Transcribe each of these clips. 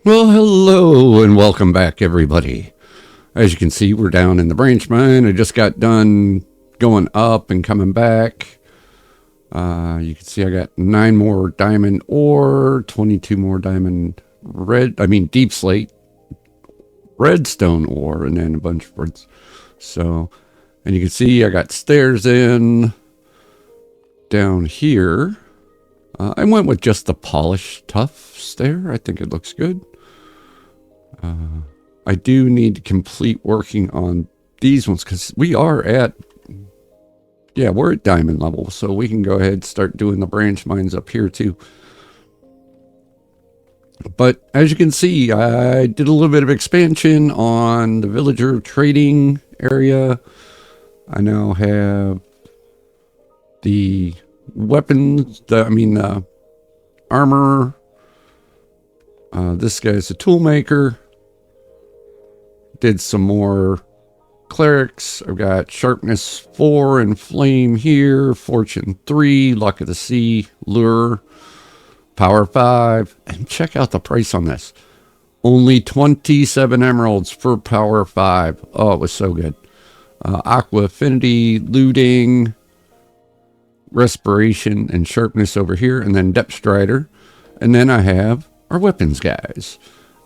Well, hello and welcome back, everybody. As you can see, we're down in the branch mine. I just got done going up and coming back. You can see I got 9 more diamond ore, 22 more diamond deep slate, redstone ore, and then a bunch of reds. So, and you can see I got stairs in down here. I went with just the polished tough stair. I think it looks good. I do need to complete working on these ones because we're at diamond level, so we can go ahead and start doing the branch mines up here too. But as you can see, I did a little bit of expansion on the villager trading area. I now have the weapons, armor. This guy's a tool maker. Did some more clerics. I've got sharpness 4 and flame here, fortune 3, luck of the sea, lure, power 5, and check out the price on this. Only 27 emeralds for power 5. Oh, it was so good. Aqua affinity, looting, respiration, and sharpness over here, and then depth strider. And then I have our weapons guys.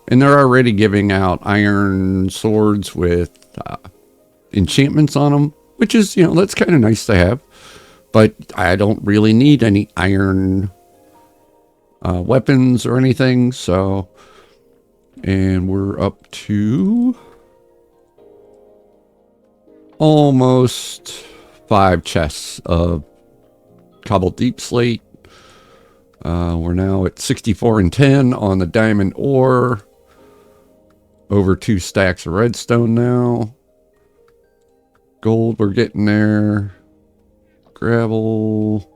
And they're already giving out iron swords with enchantments on them, which is, that's kind of nice to have. But I don't really need any iron weapons or anything. So, and we're up to almost 5 chests of cobbled deep slate. We're now at 64 and 10 on the diamond ore. Over 2 stacks of redstone now. Gold, we're getting there. Gravel.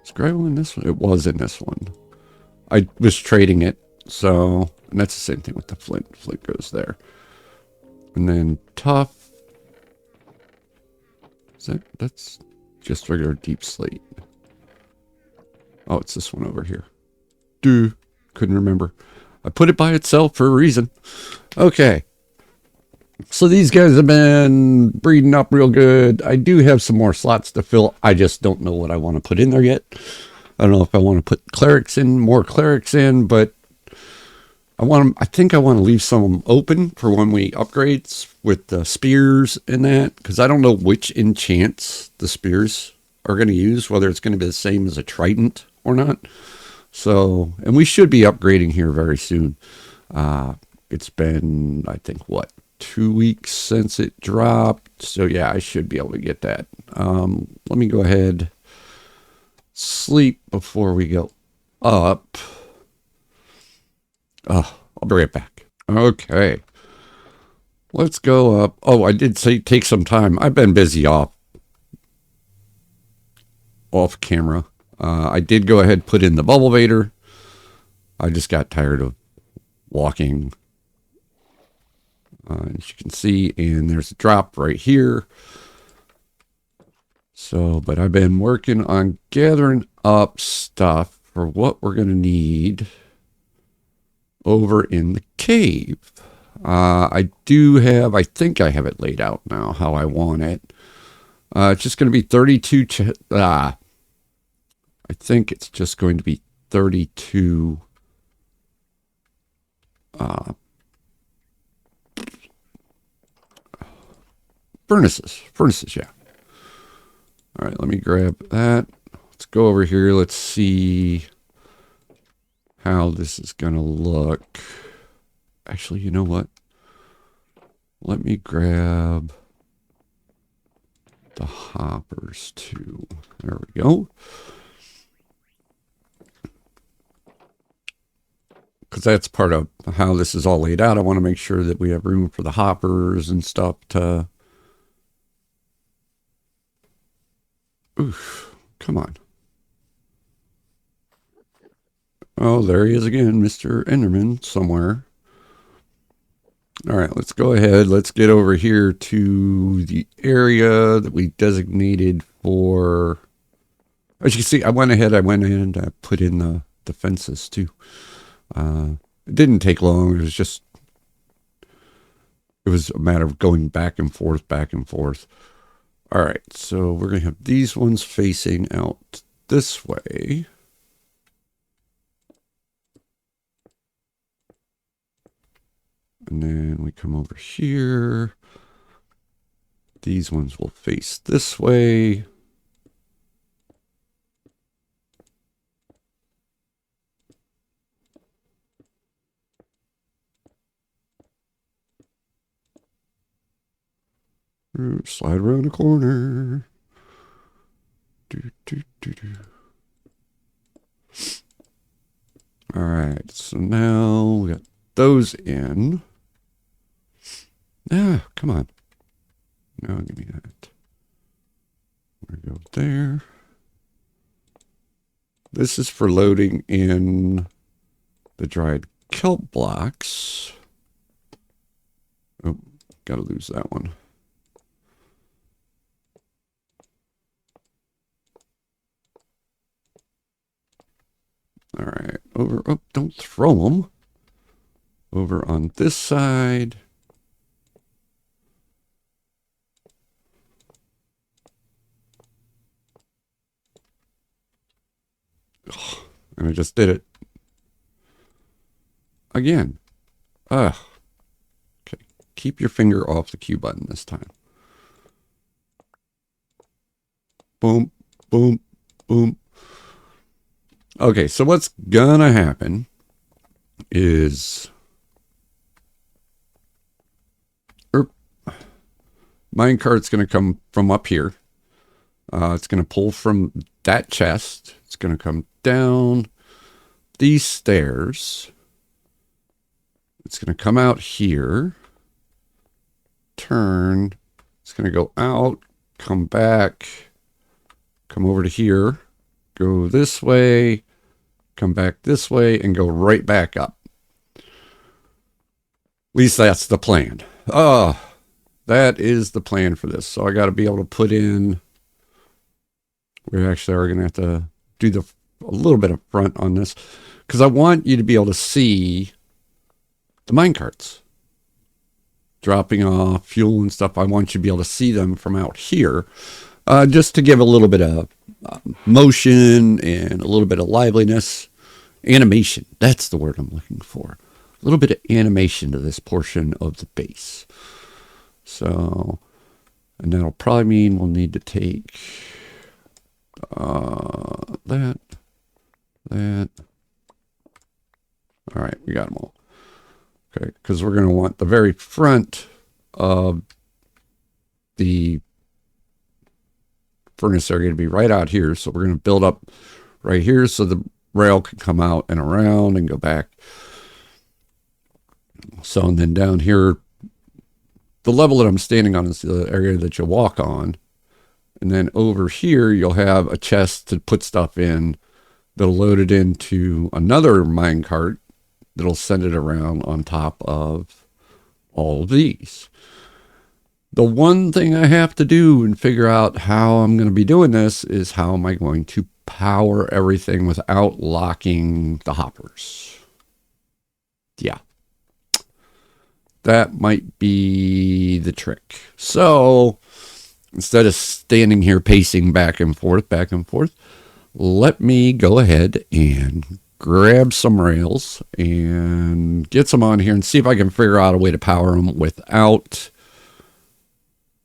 Is gravel in this one? It was in this one. I was trading it, so, and that's the same thing with the flint. Flint goes there. And then tough. That's just regular deep slate. Oh, it's this one over here. Couldn't remember. I put it by itself for a reason. Okay. So these guys have been breeding up real good. I do have some more slots to fill. I just don't know what I want to put in there yet. I don't know if I want to put more clerics in, but I think I want to leave some open for when we upgrades with the spears and that, because I don't know which enchants the spears are going to use, whether it's going to be the same as a trident or not. So, and we should be upgrading here very soon. It's been, I think, 2 weeks since it dropped. So yeah, I should be able to get that. Let me go ahead, sleep before we go up. I'll be right back. Okay. Let's go up. Oh, I did say take some time. I've been busy off camera. I did go ahead and put in the bubble vader. I just got tired of walking. As you can see, and there's a drop right here. So, but I've been working on gathering up stuff for what we're going to need over in the cave. I think I have it laid out now how I want it. It's just going to be 32 I think it's just going to be 32 furnaces, yeah. All right, let me grab that. Let's go over here. Let's see how this is going to look. Actually, you know what? Let me grab the hoppers too. There we go. Because that's part of how this is all laid out. I want to make sure that we have room for the hoppers and stuff to... Oof, come on. Oh, there he is again, Mr. Enderman, somewhere. All right, let's go ahead. Let's get over here to the area that we designated for... As you can see, I went in and I put in the fences too. And It didn't take long. It was a matter of going back and forth, back and forth. All right, so we're going to have these ones facing out this way. And then we come over here. These ones will face this way. Slide around the corner. Do, do, do, do. All right, so now we got those in. Ah, come on. Now give me that. We go there. This is for loading in the dried kelp blocks. Oh, gotta lose that one. All right, over. Oh, don't throw them. Over on this side. Oh, and I just did it again. Ugh. Okay, keep your finger off the Q button this time. Boom, boom, boom. Okay, so what's gonna happen is minecart's gonna come from up here. It's gonna pull from that chest. It's gonna come down these stairs. It's gonna come out here. Turn. It's gonna go out, come back, come over to here, go this way, come back this way, and go right back up. At least that's the plan. That is the plan for this. So I got to be able to put in. We actually are going to have to do a little bit of front on this because I want you to be able to see the minecarts dropping off fuel and stuff. I want you to be able to see them from out here, just to give a little bit of motion and a little bit of liveliness. Animation. That's the word I'm looking for. A little bit of animation to this portion of the base. So, and that'll probably mean we'll need to take that. All right, we got them all. Okay, because we're going to want the very front of the furnace area to be right out here. So we're going to build up right here so the rail can come out and around and go back. So, and then down here, the level that I'm standing on is the area that you walk on. And then over here, you'll have a chest to put stuff in that'll load it into another minecart that'll send it around on top of all of these. The one thing I have to do and figure out how I'm going to be doing this is how am I going to power everything without locking the hoppers. Yeah. That might be the trick. So instead of standing here pacing back and forth, let me go ahead and grab some rails and get some on here and see if I can figure out a way to power them without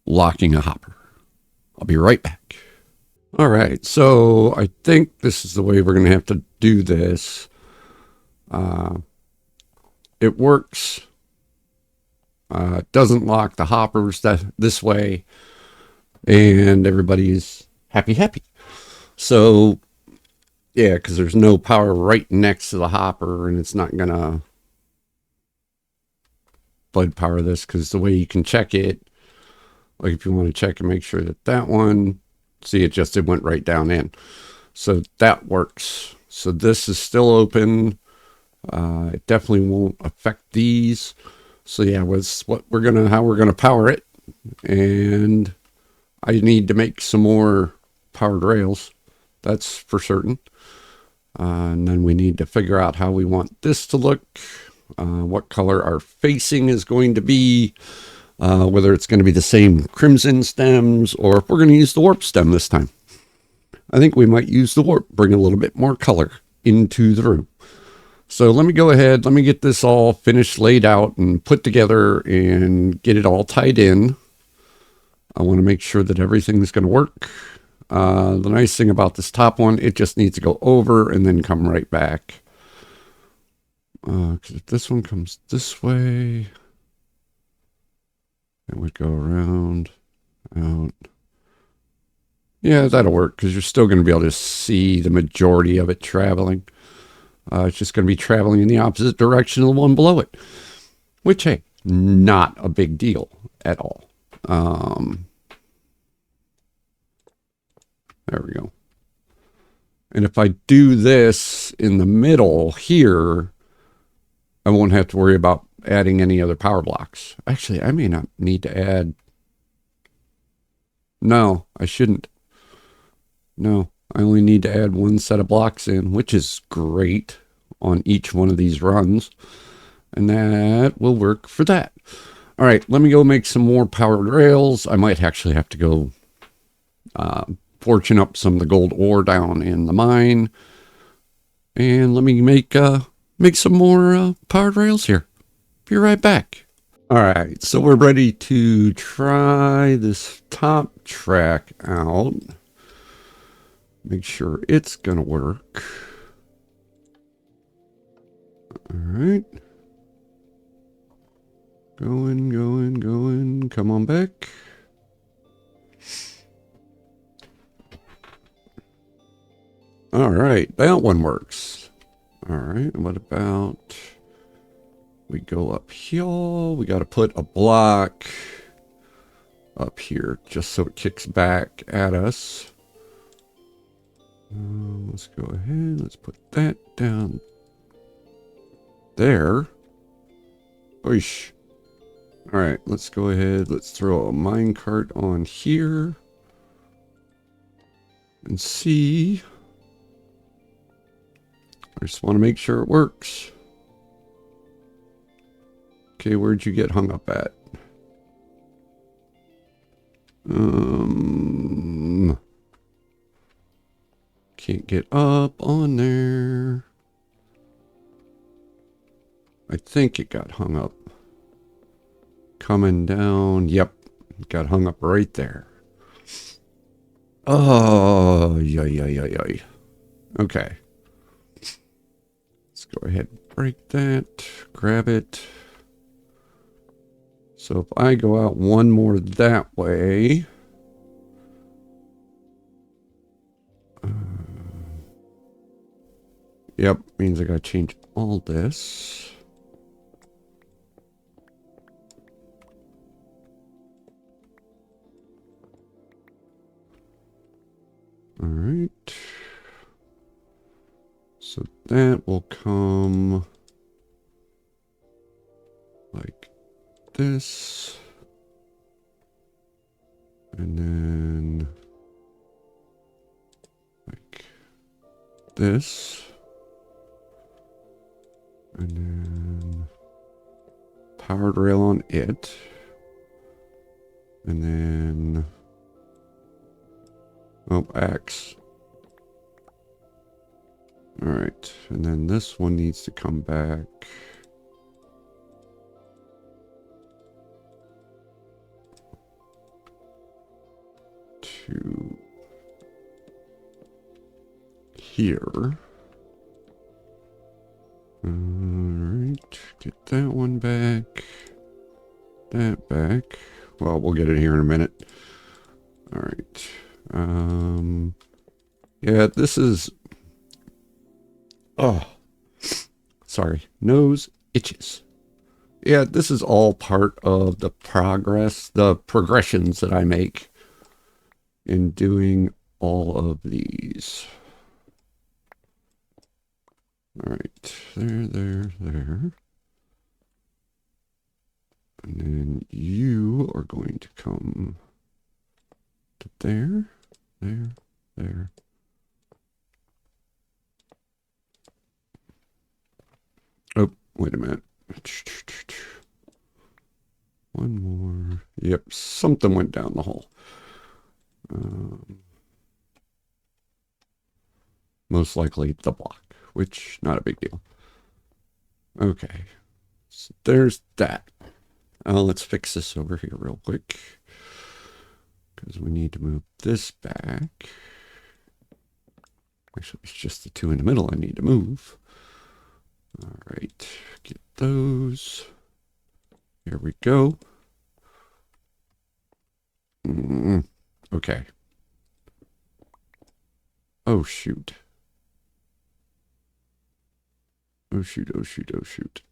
locking a hopper. I'll be right back. All right, so I think this is the way we're going to have to do this. It works. It doesn't lock the hoppers this way, and everybody's happy. So, yeah, because there's no power right next to the hopper, and it's not going to flood power this, because the way you can check it, like if you want to check and make sure that one, see, it went right down in. So that works. So this is still open. It definitely won't affect these. So yeah, was how we're gonna power it, and I need to make some more powered rails. That's for certain. And then we need to figure out how we want this to look. what color our facing is going to be, whether it's going to be the same crimson stems or if we're going to use the warp stem this time. I think we might use the warp, bring a little bit more color into the room. So let me go ahead, let me get this all finished, laid out, and put together and get it all tied in. I want to make sure that everything's going to work. The nice thing about this top one, it just needs to go over and then come right back. Because if this one comes this way, it would go around, out. Yeah, that'll work because you're still going to be able to see the majority of it traveling. It's just going to be traveling in the opposite direction of the one below it, which, hey, not a big deal at all. There we go. And if I do this in the middle here, I won't have to worry about adding any other power blocks. Actually, I may not need to add. No, I shouldn't. No, I only need to add one set of blocks in, which is great on each one of these runs. And that will work for that. All right, let me go make some more powered rails. I might actually have to go fortune up some of the gold ore down in the mine. And let me make some more powered rails here. Be right back. All right, so we're ready to try this top track out. Make sure it's going to work. All right. Going, going, going. Come on back. All right, that one works. All right, what about we go up here? We got to put a block up here just so it kicks back at us. Let's go ahead. Let's put that down there. Oish. All right, let's go ahead. Let's throw a minecart on here and see. I just want to make sure it works. Okay, where'd you get hung up at? Can't get up on there. I think it got hung up. Coming down. Yep, got hung up right there. Oh, yay. Okay. Let's go ahead and break that. Grab it. So if I go out one more that way. Yep, means I gotta change all this. All right. So that will come like this. And then like this. And then powered rail on it. And then, oh, X. All right. And then this one needs to come back. To here. Alright, get that one back. That back. Well, we'll get it here in a minute. Alright. Yeah, this is... Oh. Sorry. Nose itches. Yeah, this is all part of the progressions that I make in doing all of these. All right, there. And then you are going to come to there. Oh, wait a minute. One more. Yep, something went down the hole. Most likely the block, which not a big deal. Okay, so there's that. Let's fix this over here real quick because we need to move this back. Actually, it's just the two in the middle I need to move. All right, get those. Here we go. Okay. Oh, shoot. Oh, shoot, oh, shoot, oh, shoot.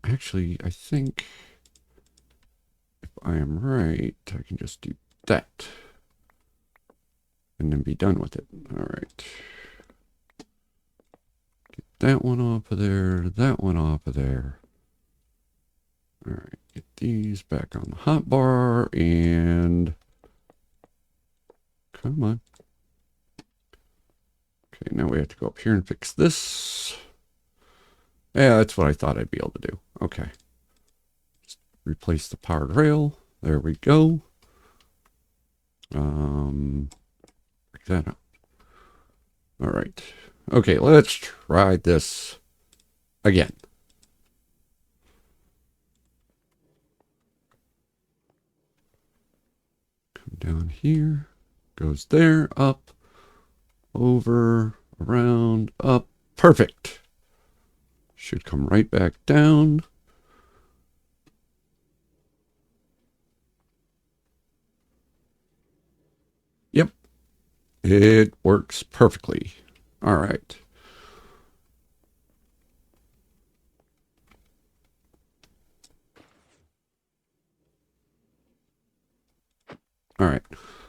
Actually, I think if I am right, I can just do that and then be done with it. All right. Get that one off of there, that one off of there. All right, get these back on the hotbar and come on. Okay, now we have to go up here and fix this. Yeah, that's what I thought I'd be able to do. Okay. Just replace the powered rail. There we go. Break that up. All right. Okay, let's try this again. Come down here. Goes there, up, over, around, up. Perfect. Should come right back down. Yep. It works perfectly. All right. All right.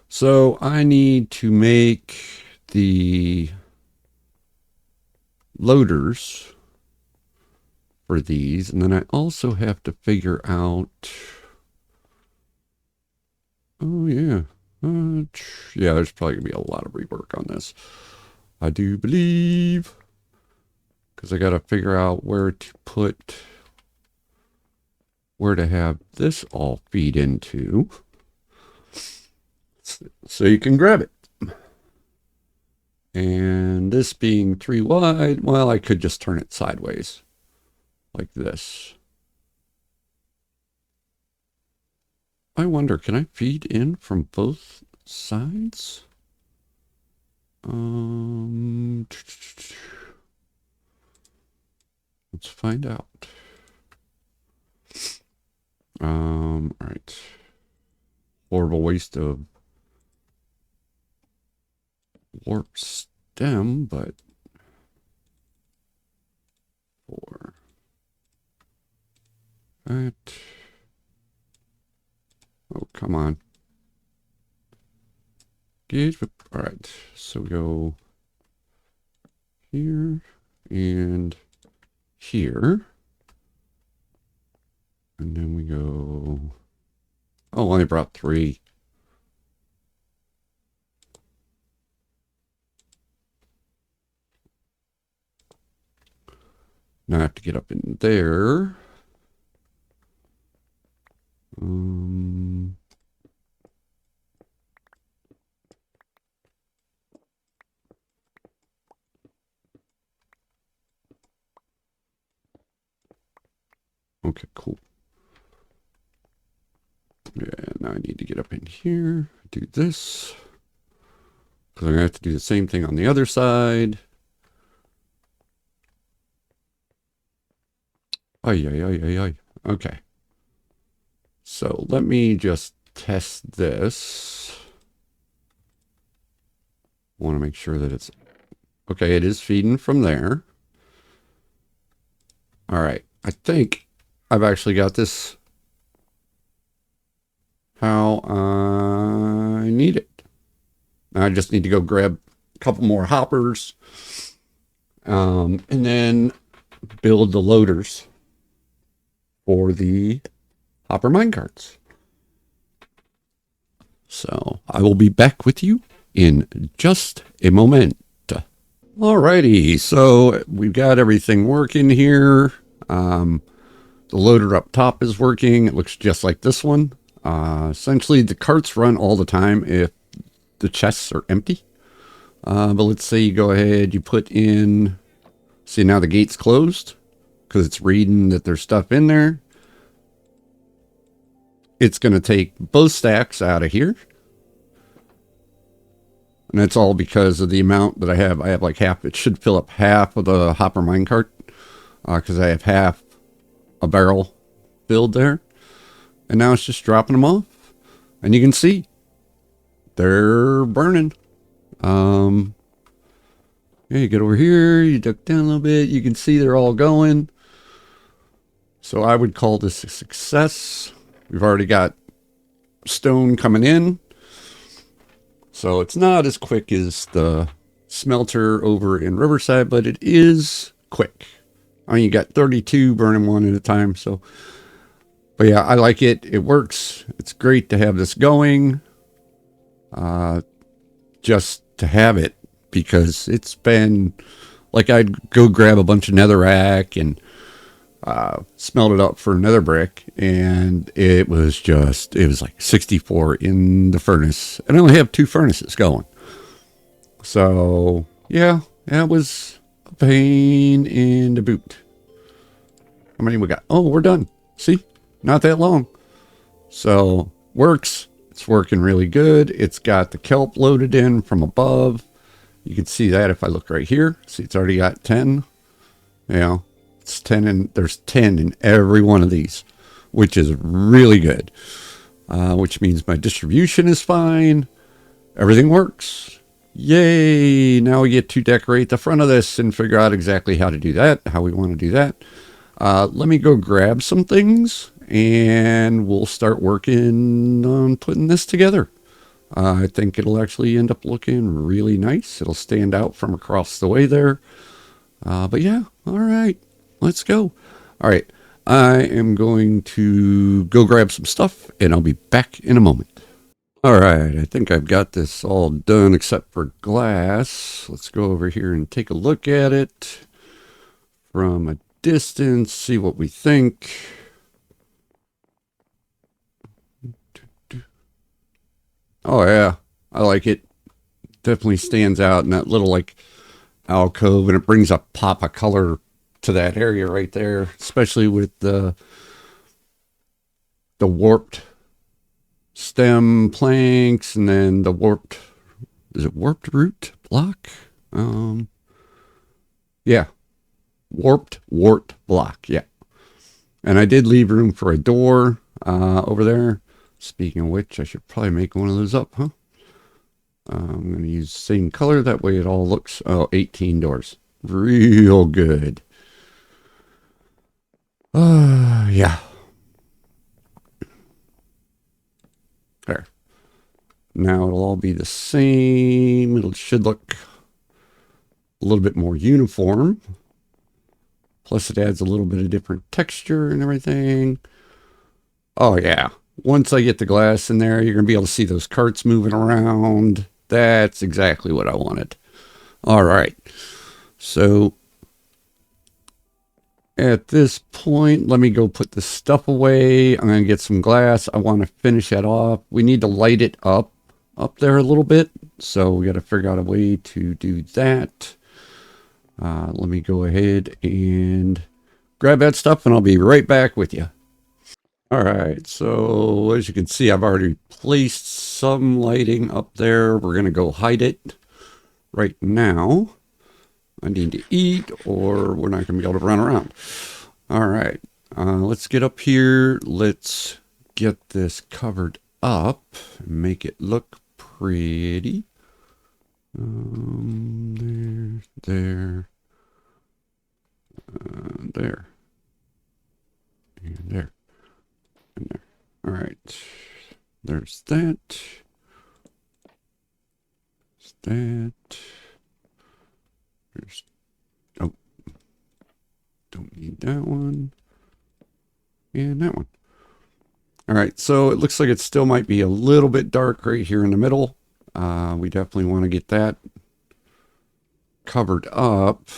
So I need to make the loaders for these, and then I also have to figure out. Oh yeah, yeah. There's probably gonna be a lot of rework on this. I do believe, because I got to figure out where to have this all feed into, so you can grab it. And this being 3 wide, well, I could just turn it sideways. Like this. I wonder, can I feed in from both sides? Let's find out. All right. Horrible waste of warp stem, but for that. Oh, come on. All right, so we go here and here. And then we go, oh, I only brought 3. Now I have to get up in there. Okay, cool. Yeah, now I need to get up in here, do this. Because I'm going to have to do the same thing on the other side. Ay. Okay. So let me just test this. Want to make sure that it's okay. It is feeding from there. All right. I think I've actually got this how I need it. I just need to go grab a couple more hoppers and then build the loaders for the hopper minecarts. So I will be back with you in just a moment. Alrighty, so we've got everything working here. The loader up top is working. It looks just like this one. Essentially, the carts run all the time if the chests are empty. But let's say you go ahead, you put in, see now the gate's closed because it's reading that there's stuff in there. It's going to take both stacks out of here. And that's all because of the amount that I have. I have like half, it should fill up half of the hopper minecart because I have half a barrel filled there. And now it's just dropping them off. And you can see they're burning. Yeah, you get over here, you duck down a little bit, you can see they're all going. So I would call this a success. We've already got stone coming in. So it's not as quick as the smelter over in Riverside, but it is quick. I mean, you got 32 burning one at a time. So, but yeah, I like it. It works. It's great to have this going. Just to have it, because it's been like I'd go grab a bunch of netherrack and smelt it up for nether brick, and it was like 64 in the furnace, and I only have 2 furnaces going. So yeah, that was a pain in the boot. How many we got? Oh, we're done. See, not that long. So works. It's working really good. It's got the kelp loaded in from above. You can see that if I look right here. See, it's already got 10. You know, it's 10, and there's 10 in every one of these, which is really good. Which means my distribution is fine. Everything works. Yay! Now we get to decorate the front of this and figure out exactly how to do that, how we want to do that. Let me go grab some things, and we'll start working on putting this together. I think it'll actually end up looking really nice. It'll stand out from across the way there. But yeah, all right, let's go. All right, I am going to go grab some stuff, and I'll be back in a moment. All right, I think I've got this all done except for glass. Let's go over here and take a look at it from a distance, see what we think. Oh yeah, I like it. Definitely stands out in that little like alcove, and it brings a pop of color to that area right there, especially with the warped stem planks, and then the warped, is it warped root block? Yeah, warped block. Yeah, and I did leave room for a door over there. Speaking of which, I should probably make one of those up, huh? I'm going to use the same color. That way it all looks, 18 doors. Real good. Yeah. There. Now it'll all be the same. It should look a little bit more uniform. Plus it adds a little bit of different texture and everything. Oh, yeah. Once I get the glass in there, you're going to be able to see those carts moving around. That's exactly what I wanted. All right. So at this point, let me go put the stuff away. I'm going to get some glass. I want to finish that off. We need to light it up there a little bit. So we got to figure out a way to do that. Let me go ahead and grab that stuff, and I'll be right back with you. All right, so as you can see, I've already placed some lighting up there. We're going to go hide it right now. I need to eat, or we're not going to be able to run around. All right, let's get up here. Let's get this covered up and make it look pretty. There, and there. In there. All right, there's that. There's that. There's, oh, don't need that one. And that one. All right, so it looks like it still might be a little bit dark right here in the middle. We definitely want to get that covered up.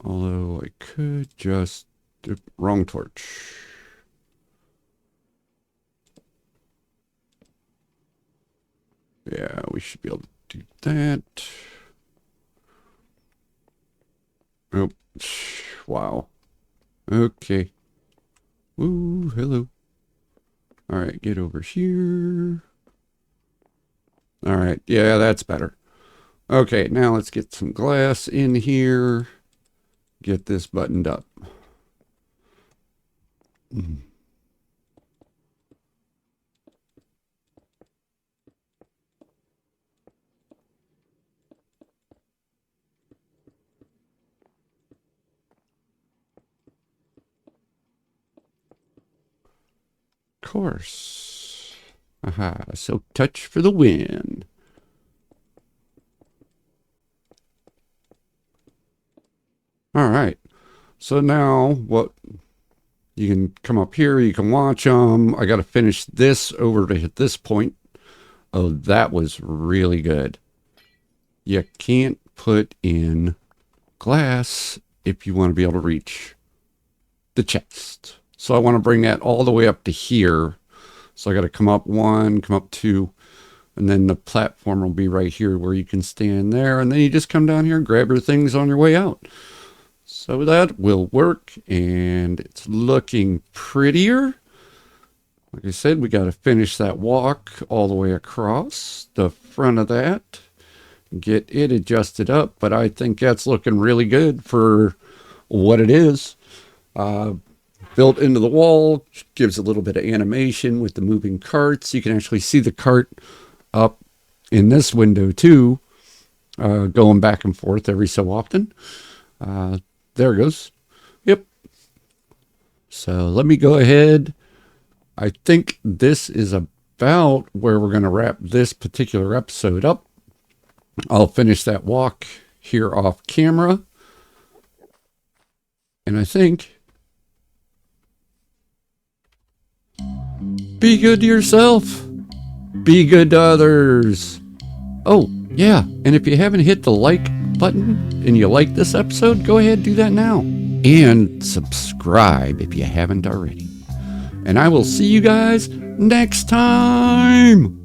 Although I could just Wrong torch. Yeah, we should be able to do that. Oh, wow. Okay. Ooh, hello. All right, get over here. All right, yeah, that's better. Okay, now let's get some glass in here. Get this buttoned up. Course. Aha, silk touch for the win. All right. So now what you can come up here, you can watch them. I got to finish this over to hit this point. Oh, that was really good. You can't put in glass if you want to be able to reach the chest. So I want to bring that all the way up to here. So I got to come up one, come up two, and then the platform will be right here where you can stand there. And then you just come down here and grab your things on your way out. So that will work, and it's looking prettier. Like I said, we got to finish that walk all the way across the front of that. Get it adjusted up, but I think that's looking really good for what it is. Built into the wall, gives a little bit of animation with the moving carts. You can actually see the cart up in this window too, going back and forth every so often. There it goes. Yep. So let me go ahead. I think this is about where we're going to wrap this particular episode up. I'll finish that walk here off camera. And I think, be good to yourself. Be good to others. Oh, yeah. And if you haven't hit the like button and you like this episode, go ahead and do that now. And subscribe if you haven't already. And I will see you guys next time.